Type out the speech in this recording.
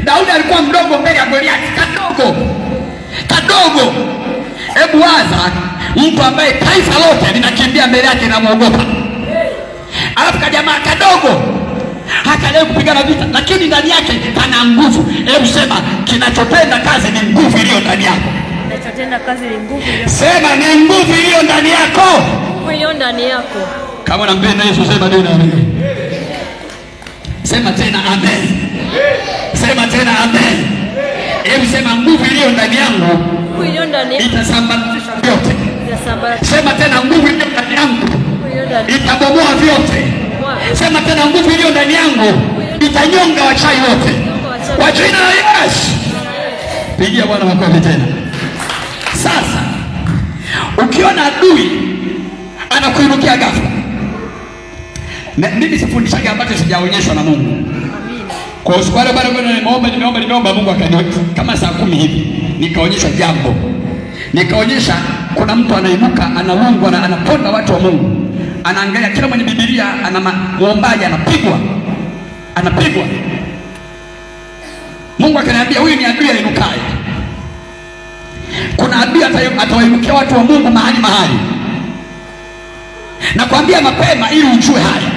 Daudi alikuwa mdogo mbele ya Goliathi, kadogo. Hebu waza mtu ambaye taifa lote linakimbia mbele yake na muogopa, alafu kajamaa kadogo hakalee kupigana vita, lakini ndani yake pana nguvu. Hebu sema, kinachotenda kazi ni nguvu iliyo ndani yako. Kinachotenda kazi ni nguvu iliyo. Sema, ni nguvu iliyo ndani yako. Nguvu iliyo ndani yako. Kama unampenda Yesu sema tena amen. Sema tena amen. Sema tena amen. Hebu sema, nguvu iliyo ndani yangu itasambaratisha vyote. Sema tena, nguvu iliyo ndani yangu itabomoa vyote. Sema tena, nguvu iliyo ndani yangu itanyonga wachawi wote kwa jina la Yesu. Pigia Bwana makofi tena. Sasa ukiona adui anakuinukia ghafla, mimi sifundishaga ambacho sijaonyeshwa na Mungu. Kwa siku ile bado nimeomba Mungu akanionyesha kama saa 10 hivi, nikaonyeshwa jambo. Nikaonyesha kuna mtu anainuka, analungwa na anaponda watu wa Mungu. Anaangalia kila mwenye Biblia ana muombaji anapigwa. Mungu akaniambia huyu ni adui ainukaye. Kuna adui atawainukia watu wa Mungu mahali. Nakwambia mapema ili ujue haya.